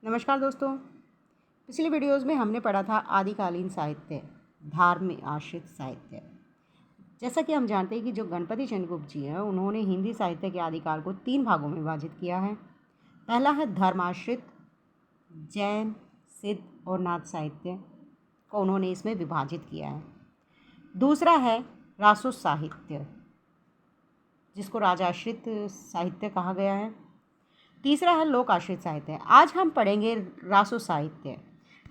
नमस्कार दोस्तों। पिछले वीडियोज़ में हमने पढ़ा था आदिकालीन साहित्य, धार्मिक आश्रित साहित्य। जैसा कि हम जानते हैं कि जो गणपति चंद्रगुप्त जी हैं उन्होंने हिंदी साहित्य के आदिकाल को 3 भागों में विभाजित किया है। पहला है धर्माश्रित, जैन, सिद्ध और नाथ साहित्य को उन्होंने इसमें विभाजित किया है। दूसरा है रासो साहित्य, जिसको राजाश्रित साहित्य कहा गया है। तीसरा है लोक आश्रित साहित्य। आज हम पढ़ेंगे रासो साहित्य।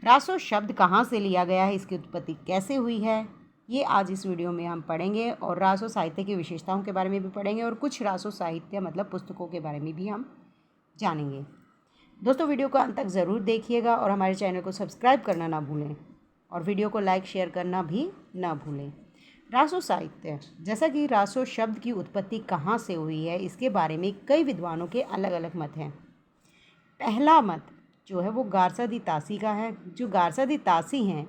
रासो शब्द कहाँ से लिया गया है, इसकी उत्पत्ति कैसे हुई है, ये आज इस वीडियो में हम पढ़ेंगे। और रासो साहित्य की विशेषताओं के बारे में भी पढ़ेंगे और कुछ रासो साहित्य मतलब पुस्तकों के बारे में भी हम जानेंगे। दोस्तों, वीडियो को अंत तक ज़रूर देखिएगा और हमारे चैनल को सब्सक्राइब करना ना भूलें और वीडियो को लाइक शेयर करना भी ना भूलें। रासो साहित्य, जैसा कि रासो शब्द की उत्पत्ति कहाँ से हुई है, इसके बारे में कई विद्वानों के अलग अलग मत हैं। पहला मत जो है वो गारसादी तासी का है। जो गारसादी तासी हैं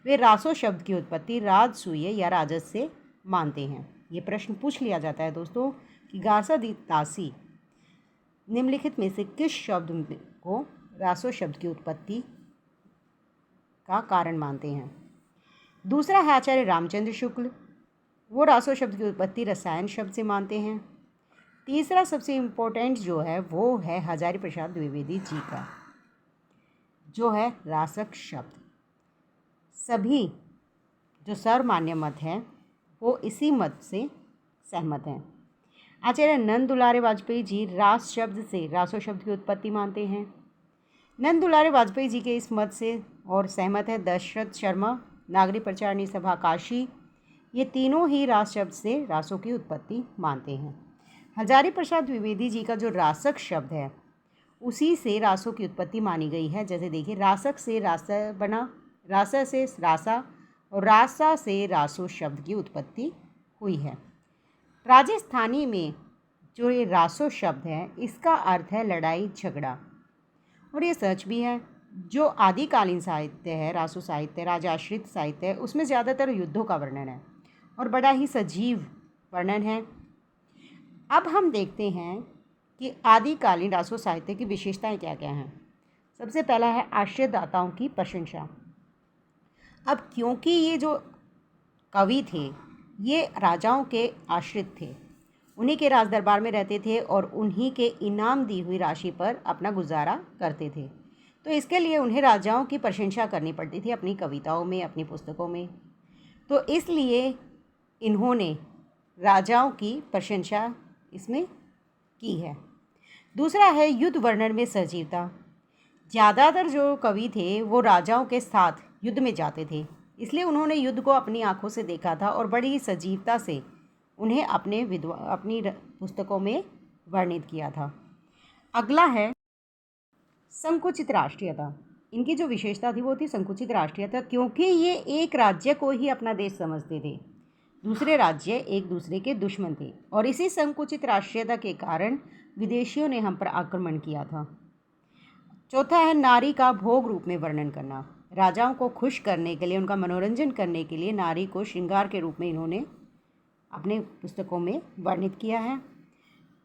वे रासो शब्द की उत्पत्ति राजसूय या राजस से मानते हैं। ये प्रश्न पूछ लिया जाता है दोस्तों कि गारसादी तासी निम्नलिखित में से किस शब्द को रासो शब्द की उत्पत्ति का कारण मानते हैं। दूसरा है आचार्य रामचंद्र शुक्ल, वो रासो शब्द की उत्पत्ति रसायन शब्द से मानते हैं। तीसरा सबसे इम्पोर्टेंट जो है वो है हजारी प्रसाद द्विवेदी जी का, जो है रासक शब्द। सभी जो सर्वमान्य मत हैं वो इसी मत से सहमत हैं। आचार्य नंद दुलारे वाजपेयी जी रास शब्द से रासो शब्द की उत्पत्ति मानते हैं। नंद दुलारे वाजपेयी जी के इस मत से और सहमत है दशरथ शर्मा, नागरिक प्रचारणी सभा काशी। ये तीनों ही रास शब्द से रासों की उत्पत्ति मानते हैं। हजारी प्रसाद द्विवेदी जी का जो रासक शब्द है उसी से रासों की उत्पत्ति मानी गई है। जैसे देखिए, रासक से रासा बना, रासा से रासा और रासा से रासो शब्द की उत्पत्ति हुई है। राजस्थानी में जो ये रासो शब्द है इसका अर्थ है लड़ाई झगड़ा, और ये सच भी है। जो आदिकालीन साहित्य है, रासो साहित्य, राजाश्रित साहित्य है, उसमें ज़्यादातर युद्धों का वर्णन है और बड़ा ही सजीव वर्णन है। अब हम देखते हैं कि आदिकालीन रासो साहित्य की विशेषताएं क्या क्या हैं। सबसे पहला है आश्रयदाताओं की प्रशंसा। अब क्योंकि ये जो कवि थे ये राजाओं के आश्रित थे, उन्हीं के राज दरबार में रहते थे और उन्हीं के इनाम दी हुई राशि पर अपना गुजारा करते थे, तो इसके लिए उन्हें राजाओं की प्रशंसा करनी पड़ती थी अपनी कविताओं में, अपनी पुस्तकों में। तो इसलिए इन्होंने राजाओं की प्रशंसा इसमें की है। दूसरा है युद्ध वर्णन में सजीवता। ज़्यादातर जो कवि थे वो राजाओं के साथ युद्ध में जाते थे, इसलिए उन्होंने युद्ध को अपनी आंखों से देखा था और बड़ी ही सजीवता से उन्हें अपनी पुस्तकों में वर्णित किया था। अगला है संकुचित राष्ट्रीयता। इनकी जो विशेषता थी वो थी संकुचित राष्ट्रीयता, क्योंकि ये एक राज्य को ही अपना देश समझते थे, दूसरे राज्य एक दूसरे के दुश्मन थे, और इसी संकुचित राष्ट्रीयता के कारण विदेशियों ने हम पर आक्रमण किया था। चौथा है नारी का भोग रूप में वर्णन करना। राजाओं को खुश करने के लिए, उनका मनोरंजन करने के लिए नारी को श्रृंगार के रूप में इन्होंने अपने पुस्तकों में वर्णित किया है।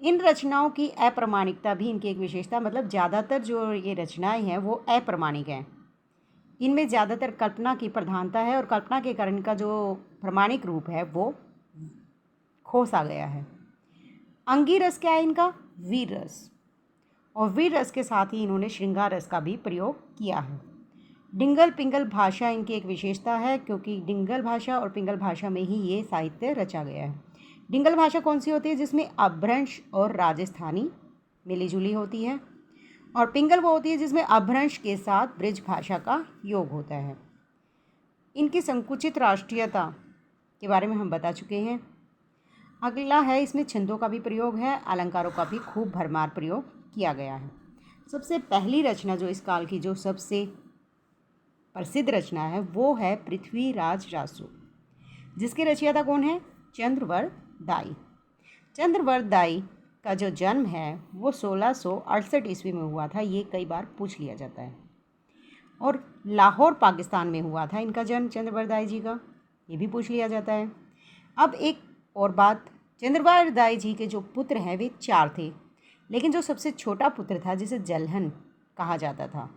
इन रचनाओं की अप्रमाणिकता भी इनकी एक विशेषता, मतलब ज़्यादातर जो ये रचनाएं हैं वो अप्रमाणिक हैं। इनमें ज़्यादातर कल्पना की प्रधानता है और कल्पना के कारण इनका जो प्रमाणिक रूप है वो खो सा गया है। अंगी रस क्या है इनका? वीर रस, और वीर रस के साथ ही इन्होंने श्रृंगार रस का भी प्रयोग किया है। डिंगल पिंगल भाषा इनकी एक विशेषता है, क्योंकि डिंगल भाषा और पिंगल भाषा में ही ये साहित्य रचा गया है। डिंगल भाषा कौन सी होती है? जिसमें अपभ्रंश और राजस्थानी मिली जुली होती है, और पिंगल वो होती है जिसमें अपभ्रंश के साथ ब्रिज भाषा का योग होता है। इनकी संकुचित राष्ट्रीयता के बारे में हम बता चुके हैं। अगला है इसमें छंदों का भी प्रयोग है, अलंकारों का भी खूब भरमार प्रयोग किया गया है। सबसे पहली रचना जो इस काल की जो सबसे प्रसिद्ध रचना है वो है पृथ्वीराज रासो, जिसके रचयिता कौन है? चंद्रवरद दाई। चंद्रवरद दाई का जो जन्म है वो 1668 ईस्वी में हुआ था, ये कई बार पूछ लिया जाता है, और लाहौर पाकिस्तान में हुआ था इनका जन्म चंद्रवरद दाई जी का, ये भी पूछ लिया जाता है। अब एक और बात, चंद्रवरद दाई जी के जो पुत्र हैं वे 4 थे, लेकिन जो सबसे छोटा पुत्र था जिसे जलहन कहा जाता था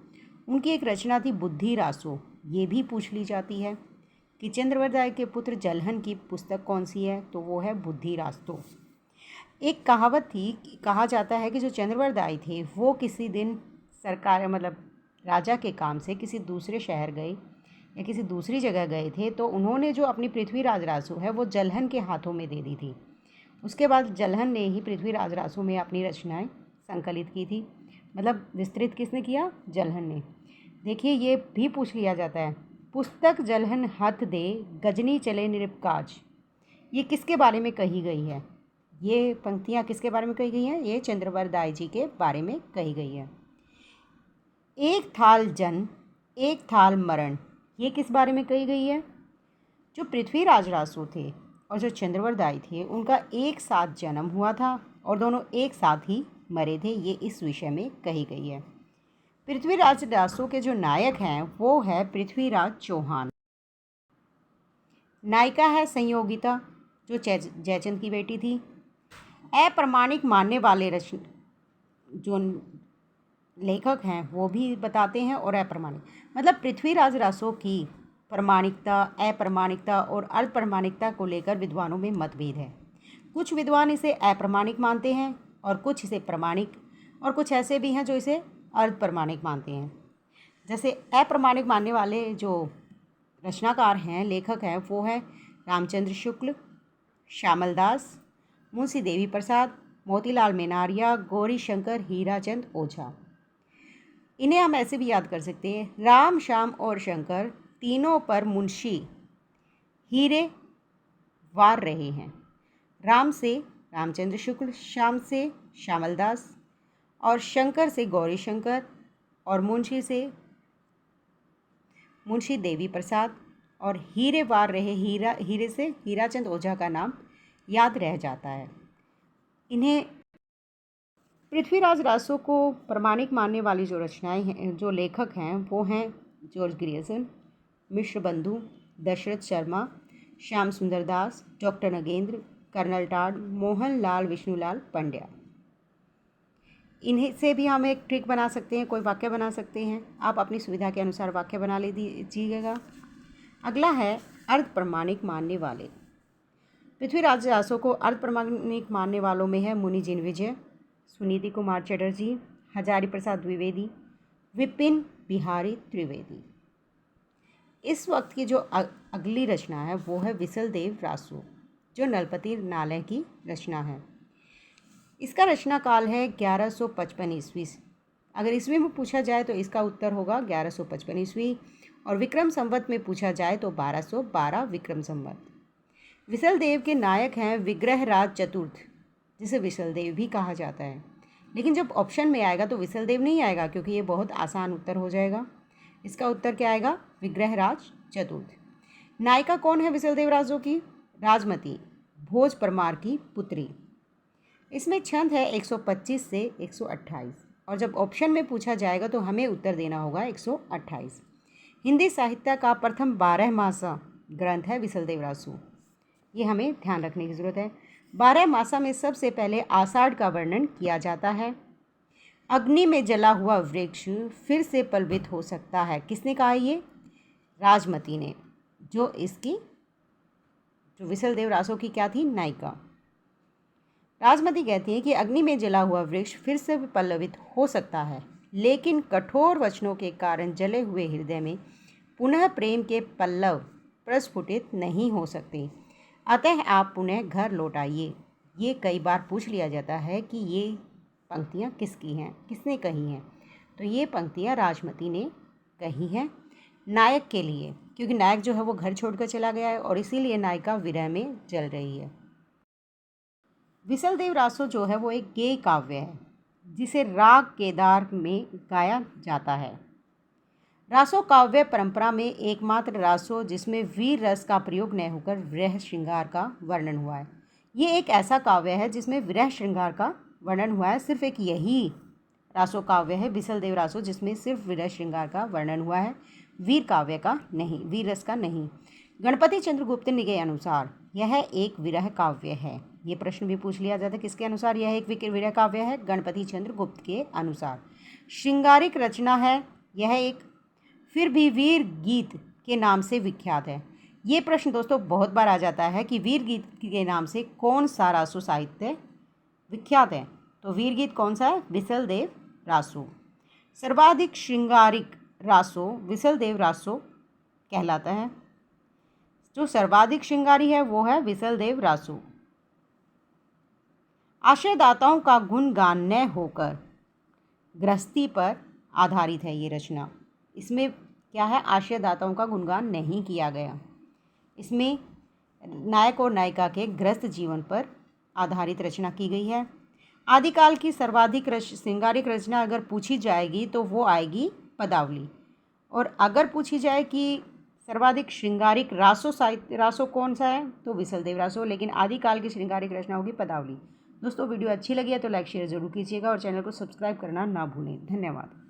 उनकी एक रचना थी बुद्धि रासो, ये भी पूछ ली जाती है कि चंद्रवरदाय के पुत्र जलहन की पुस्तक कौन सी है, तो वो है बुद्धि रास्तो। एक कहावत थी, कहा जाता है कि जो चंद्रवरदाय थे वो किसी दिन सरकार मतलब राजा के काम से किसी दूसरे शहर गए या किसी दूसरी जगह गए थे, तो उन्होंने जो अपनी पृथ्वीराज रासो है वो जलहन के हाथों में दे दी थी। उसके बाद जलहन ने ही पृथ्वीराज रासो में अपनी रचनाएं संकलित की थी, मतलब विस्तृत किसने किया? जलहन ने। देखिए ये भी पूछ लिया जाता है, पुस्तक जलहन हथ दे गजनी चले निरपकाज, ये किसके बारे में कही गई है? ये पंक्तियाँ किसके बारे में कही गई हैं? ये चंद्रवरदाय जी के बारे में कही गई है। एक थाल जन्म एक थाल मरण, ये किस बारे में कही गई है? जो पृथ्वीराज रासो थे और जो चंद्रवरदाय थे उनका एक साथ जन्म हुआ था और दोनों एक साथ ही मरे थे, ये इस विषय में कही गई है। पृथ्वीराज रासो के जो नायक हैं वो है पृथ्वीराज चौहान। नायिका है संयोगिता, जो जयचंद की बेटी थी। अप्रमाणिक मानने वाले जो लेखक हैं वो भी बताते हैं, और अप्रमाणिक मतलब पृथ्वीराज रासो की प्रमाणिकता, अप्रमाणिकता और अर्धप्रमाणिकता को लेकर विद्वानों में मतभेद है। कुछ विद्वान इसे अप्रमाणिक मानते हैं और कुछ इसे प्रमाणिक, और कुछ ऐसे भी हैं जो इसे अर्धप्रमाणिक मानते हैं। जैसे अप्रमाणिक मानने वाले जो रचनाकार हैं, लेखक हैं, वो हैं रामचंद्र शुक्ल, श्यामल दास, मुंशी देवी प्रसाद, मोतीलाल मेनारिया, गौरी शंकर, हीराचंद ओझा। इन्हें हम ऐसे भी याद कर सकते हैं, राम श्याम और शंकर तीनों पर मुंशी हीरे वार रहे हैं। राम से रामचंद्र शुक्ल, श्याम से श्यामल दास और शंकर से गौरी शंकर और मुंशी से मुंशी देवी प्रसाद और हीरे वार रहे हीरे से हीराचंद ओझा का नाम याद रह जाता है। इन्हें पृथ्वीराज रासो को प्रमाणिक मानने वाली जो रचनाएं हैं, जो लेखक हैं, वो हैं जॉर्ज ग्रियर्सन, मिश्र बंधु, Dasharath Sharma, Shyam Sundar Das, doctor Nagendra, colonel Tod, Mohan Lal Vishnulal Pandya. इन्हें से भी हम एक ट्रिक बना सकते हैं, कोई वाक्य बना सकते हैं। आप अपनी सुविधा के अनुसार वाक्य बना लीजिएगा। अगला है अर्धप्रमाणिक मानने वाले। पृथ्वीराज रासो को अर्धप्रमाणिक मानने वालों में है मुनि जिनविजय, सुनीति कुमार चटर्जी, हजारी प्रसाद द्विवेदी, विपिन बिहारी त्रिवेदी। इस वक्त की जो अगली रचना है वो है विसलदेव रासो, जो नलपति नालय की रचना है। इसका रचना काल है 1155 ईस्वी। अगर ईस्वी में पूछा जाए तो इसका उत्तर होगा 1155 ईस्वी, और विक्रम संवत में पूछा जाए तो 1212 विक्रम संवत। विसलदेव के नायक हैं विग्रहराज चतुर्थ, जिसे विसलदेव भी कहा जाता है। लेकिन जब ऑप्शन में आएगा तो विसलदेव नहीं आएगा, क्योंकि ये बहुत आसान उत्तर हो जाएगा। इसका उत्तर क्या आएगा? विग्रहराज चतुर्थ। नायिका कौन है विसलदेव रासो की? राजमती, भोज परमार की पुत्री। इसमें छंद है 125 से 128, और जब ऑप्शन में पूछा जाएगा तो हमें उत्तर देना होगा 128। हिंदी साहित्य का प्रथम 12 मासा ग्रंथ है विसलदेव रासो, ये हमें ध्यान रखने की ज़रूरत है। 12 मासा में सबसे पहले आषाढ़ का वर्णन किया जाता है। अग्नि में जला हुआ वृक्ष फिर से पल्वित हो सकता है, किसने कहा ये? राजमती ने, जो विसलदेव रासो की क्या थी? नायिका। राजमती कहती हैं कि अग्नि में जला हुआ वृक्ष फिर से पल्लवित हो सकता है, लेकिन कठोर वचनों के कारण जले हुए हृदय में पुनः प्रेम के पल्लव प्रस्फुटित नहीं हो सकते। अतः आप पुनः घर लौट आइए। ये कई बार पूछ लिया जाता है कि ये पंक्तियाँ किसकी हैं, किसने कही हैं? तो ये पंक्तियाँ राजमती ने कही हैं नायक के लिए, क्योंकि नायक जो है वो घर छोड़कर चला गया है और इसीलिए नायिका विरह में जल रही है। विसलदेव रासो जो है वो एक गेय काव्य है, जिसे राग केदार में गाया जाता है। रासो काव्य परंपरा में एकमात्र रासो जिसमें वीर रस का प्रयोग न होकर विरह श्रृंगार का वर्णन हुआ है। ये एक ऐसा काव्य है जिसमें विरह श्रृंगार का वर्णन हुआ है। सिर्फ एक यही रासो काव्य है विसलदेव रासो जिसमें सिर्फ विरह श्रृंगार का वर्णन हुआ है, वीर काव्य का नहीं, वीर रस का नहीं। गणपति चंद्रगुप्त के अनुसार यह एक विरह काव्य है। ये प्रश्न भी पूछ लिया जाता है, किसके अनुसार यह एक विरह काव्य है? गणपति चंद्रगुप्त के अनुसार। श्रृंगारिक रचना है, यह एक फिर भी वीर गीत के नाम से विख्यात है। ये प्रश्न दोस्तों बहुत बार आ जाता है कि वीर गीत के नाम से कौन सा रासो साहित्य विख्यात है। तो वीर गीत कौन सा है? विसलदेव रासो। सर्वाधिक श्रृंगारिक रासो विसलदेव रासो कहलाता है। जो सर्वाधिक श्रृंगारी है वो है विसलदेव रासो। आशयदाताओं का गुणगान न होकर गृहस्थी पर आधारित है ये रचना। इसमें क्या है? आशयदाताओं का गुणगान नहीं किया गया। इसमें नायक और नायिका के गृहस्थ जीवन पर आधारित रचना की गई है। आदिकाल की सर्वाधिक श्रृंगारिक रचना अगर पूछी जाएगी तो वो आएगी पदावली। और अगर पूछी जाए कि सर्वाधिक श्रृंगारिक रासो कौन सा है, तो विसलदेव रासो। लेकिन आदिकाल की श्रृंगारिक रचना होगी पदावली। दोस्तों वीडियो अच्छी लगी है तो लाइक शेयर ज़रूर कीजिएगा और चैनल को सब्सक्राइब करना ना भूलें। धन्यवाद।